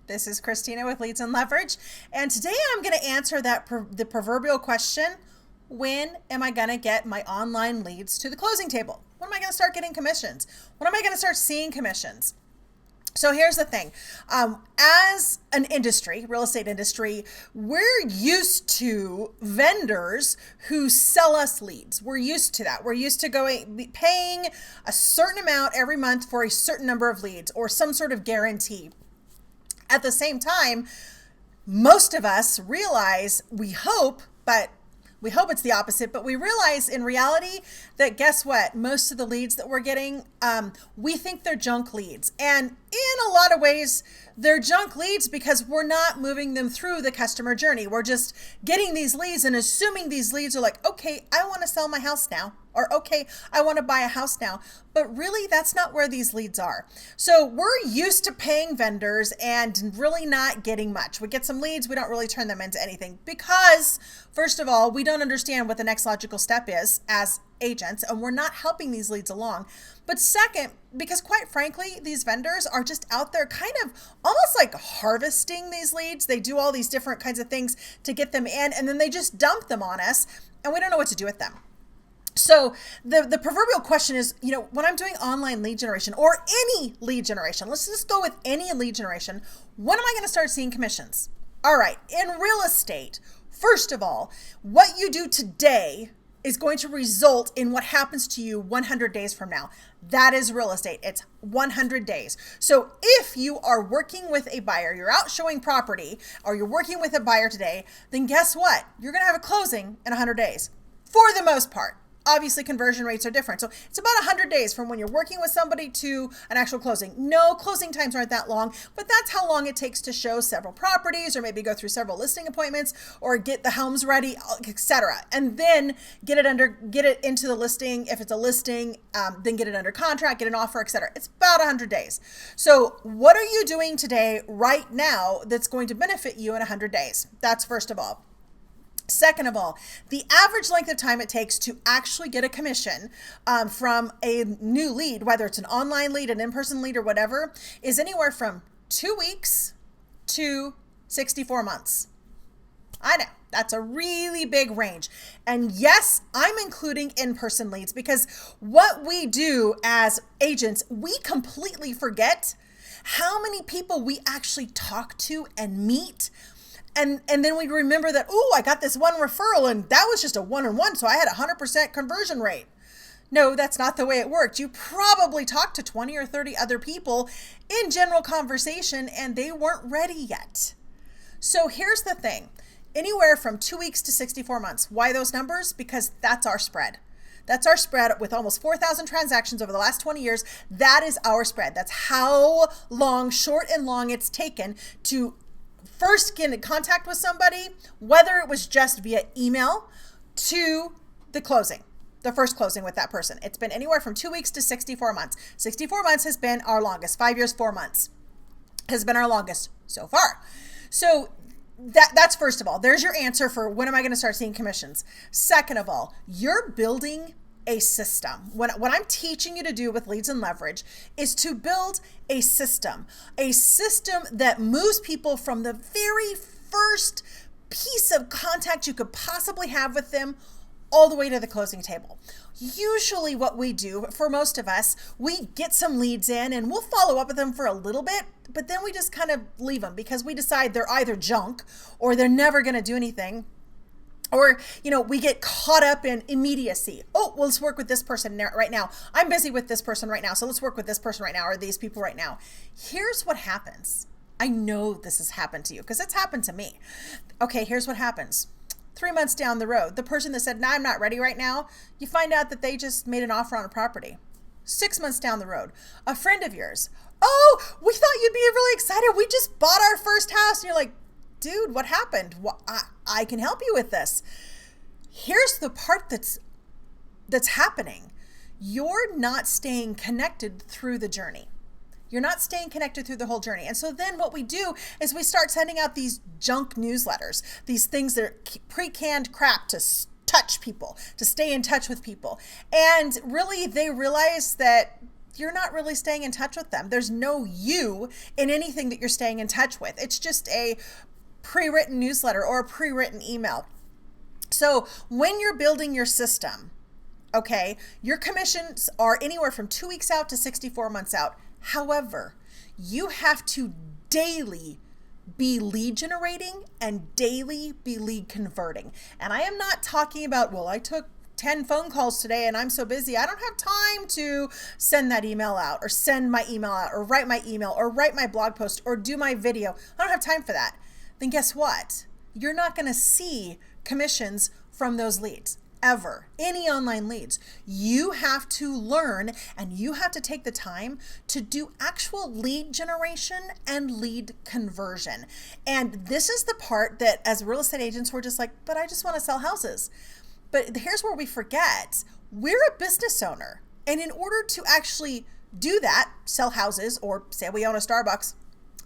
This is Christina with Leads and Leverage, and today I'm going to answer the proverbial question: when am I going to get my online leads to the closing table? When am I going to start getting commissions? When am I going to start seeing commissions? So here's the thing. As an industry, real estate industry, we're used to vendors who sell us leads. We're used to that. We're used to paying a certain amount every month for a certain number of leads or some sort of guarantee. At the same time, most of us realize, we hope it's the opposite, but we realize in reality that guess what? Most of the leads that we're getting, we think they're junk leads. And in a lot of ways, they're junk leads because we're not moving them through the customer journey. We're just getting these leads and assuming these leads are like, okay, I want to sell my house now. Or, okay, I want to buy a house now. But really, that's not where these leads are. So we're used to paying vendors and really not getting much. We get some leads, we don't really turn them into anything because, first of all, we don't understand what the next logical step is as agents, and we're not helping these leads along. But second, because quite frankly, these vendors are just out there kind of almost like harvesting these leads. They do all these different kinds of things to get them in, and then they just dump them on us, and we don't know what to do with them. So the proverbial question is, when I'm doing online lead generation or any lead generation, let's just go with any lead generation, when am I going to start seeing commissions? All right, in real estate, first of all, what you do today is going to result in what happens to you 100 days from now. That is real estate. It's 100 days. So if you are working with a buyer, you're out showing property, or you're working with a buyer today, then guess what? You're going to have a closing in 100 days for the most part. Obviously, conversion rates are different. So it's about 100 days from when you're working with somebody to an actual closing. No, closing times aren't that long, but that's how long it takes to show several properties or maybe go through several listing appointments or get the homes ready, etc. And then get it into the listing. If it's a listing, then get it under contract, get an offer, etc. It's about 100 days. So what are you doing today right now that's going to benefit you in 100 days? That's first of all. Second of all, the average length of time it takes to actually get a commission from a new lead, whether it's an online lead, an in-person lead, or whatever, is anywhere from 2 weeks to 64 months. I know, that's a really big range. And yes, I'm including in-person leads because what we do as agents, we completely forget how many people we actually talk to and meet. And then we remember that, I got this one referral and that was just a one-on-one, so I had a 100% conversion rate. No, that's not the way it worked. You probably talked to 20 or 30 other people in general conversation and they weren't ready yet. So here's the thing, anywhere from 2 weeks to 64 months. Why those numbers? Because that's our spread. That's our spread with almost 4,000 transactions over the last 20 years. That is our spread. That's how long, short and long, it's taken to first get in contact with somebody, whether it was just via email to the closing, the first closing with that person. It's been anywhere from 2 weeks to 64 months. 64 months has been our longest. 5 years, 4 months has been our longest so far. So that's first of all, there's your answer for when am I going to start seeing commissions. Second of all, you're building a system. What I'm teaching you to do with Leads and Leverage is to build a system that moves people from the very first piece of contact you could possibly have with them all the way to the closing table. Usually what we do, for most of us, we get some leads in and we'll follow up with them for a little bit, but then we just kind of leave them because we decide they're either junk or they're never going to do anything. Or, we get caught up in immediacy. Oh, well, let's work with this person right now. I'm busy with this person right now, so let's work with this person right now or these people right now. Here's what happens. I know this has happened to you because it's happened to me. Okay, here's what happens. 3 months down the road, the person that said, I'm not ready right now, you find out that they just made an offer on a property. 6 months down the road, a friend of yours, we thought you'd be really excited. We just bought our first house. And you're like, dude, what happened? Well, I can help you with this. Here's the part that's happening. You're not staying connected through the journey. You're not staying connected through the whole journey. And so then what we do is we start sending out these junk newsletters, these things that are pre-canned crap to touch people, to stay in touch with people. And really they realize that you're not really staying in touch with them. There's no you in anything that you're staying in touch with. It's just a pre-written newsletter or a pre-written email. So when you're building your system, okay, your commissions are anywhere from 2 weeks out to 64 months out. However, you have to daily be lead generating and daily be lead converting. And I am not talking about, well, I took 10 phone calls today and I'm so busy, I don't have time to send that email out or send my email out or write my email or write my blog post or do my video. I don't have time for that. Then guess what? You're not going to see commissions from those leads. Ever. Any online leads. You have to learn and you have to take the time to do actual lead generation and lead conversion. And this is the part that as real estate agents, we're just like, but I just want to sell houses. But here's where we forget. We're a business owner. And in order to actually do that, sell houses, or say we own a Starbucks,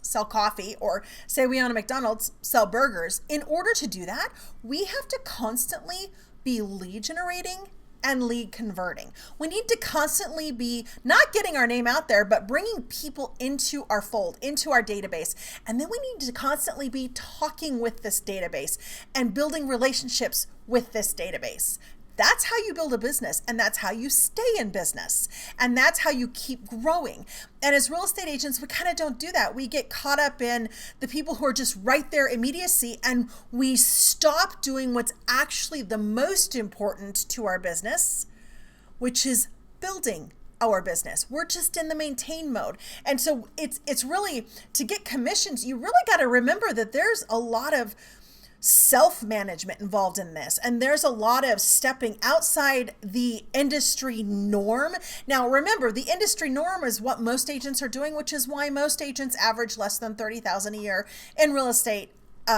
sell coffee, or say we own a McDonald's, sell burgers. In order to do that, we have to constantly be lead generating and lead converting. We need to constantly be not getting our name out there, but bringing people into our fold, into our database. And then we need to constantly be talking with this database and building relationships with this database. That's how you build a business, and that's how you stay in business, and that's how you keep growing. And as real estate agents, we kind of don't do that. We get caught up in the people who are just right there, immediacy, and we stop doing what's actually the most important to our business, which is building our business. We're just in the maintain mode. And so it's really, to get commissions, you really got to remember that there's a lot of self-management involved in this. And there's a lot of stepping outside the industry norm. Now, remember, the industry norm is what most agents are doing, which is why most agents average less than $30,000 a year in real estate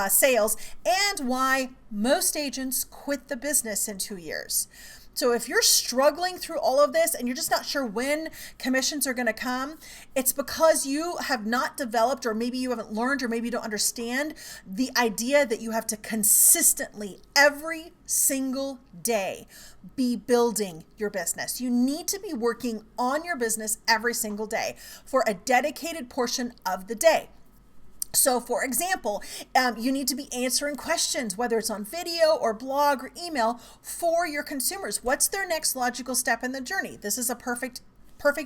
sales, and why most agents quit the business in 2 years. So if you're struggling through all of this and you're just not sure when commissions are going to come, it's because you have not developed, or maybe you haven't learned, or maybe you don't understand the idea that you have to consistently, every single day, be building your business. You need to be working on your business every single day for a dedicated portion of the day. So for example, you need to be answering questions, whether it's on video or blog or email, for your consumers. What's their next logical step in the journey? This is a perfect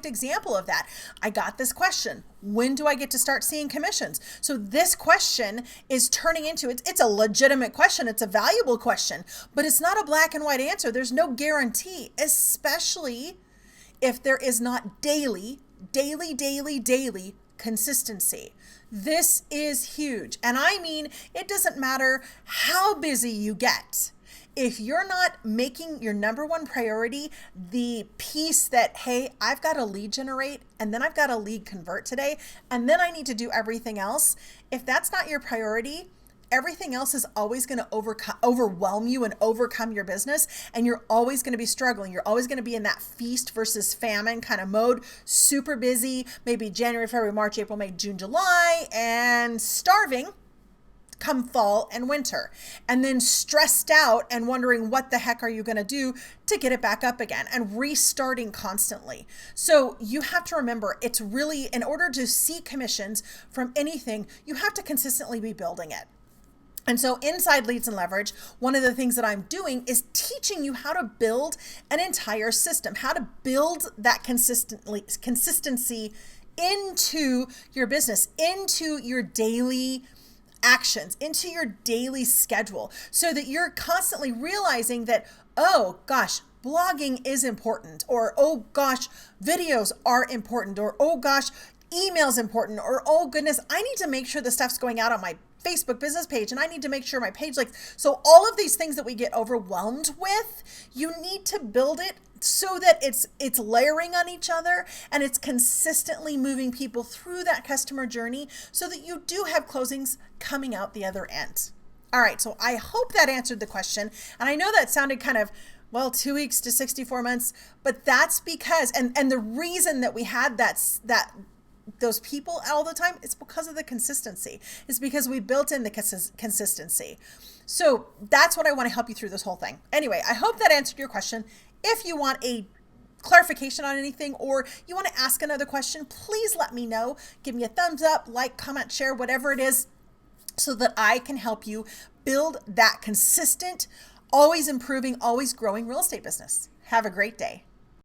example of that. I got this question. When do I get to start seeing commissions? So this question is turning into, it's a legitimate question. It's a valuable question, but it's not a black and white answer. There's no guarantee, especially if there is not daily consistency. This is huge. And I mean, it doesn't matter how busy you get. If you're not making your number one priority the piece that, hey, I've got to lead generate, and then I've got to lead convert today, and then I need to do everything else. If that's not your priority, everything else is always going to overwhelm you and overcome your business, and you're always going to be struggling. You're always going to be in that feast versus famine kind of mode, super busy, maybe January, February, March, April, May, June, July, and starving come fall and winter, and then stressed out and wondering what the heck are you going to do to get it back up again, and restarting constantly. So you have to remember, it's really, in order to see commissions from anything, you have to consistently be building it. And so inside Leads and Leverage, one of the things that I'm doing is teaching you how to build an entire system, how to build that consistency into your business, into your daily actions, into your daily schedule, so that you're constantly realizing that, oh gosh, blogging is important, or oh gosh, videos are important, or oh gosh, email's important, or oh goodness, I need to make sure the stuff's going out on my Facebook business page, and I need to make sure my page likes. So all of these things that we get overwhelmed with, you need to build it so that it's layering on each other, and it's consistently moving people through that customer journey, so that you do have closings coming out the other end. All right, so I hope that answered the question. And I know that sounded kind of, well, 2 weeks to 64 months, but that's because, and the reason that we had those people all the time, it's because of the consistency. It's because we built in the consistency. So that's what I want to help you through this whole thing. Anyway, I hope that answered your question. If you want a clarification on anything, or you want to ask another question, please let me know. Give me a thumbs up, like, comment, share, whatever it is, so that I can help you build that consistent, always improving, always growing real estate business. Have a great day.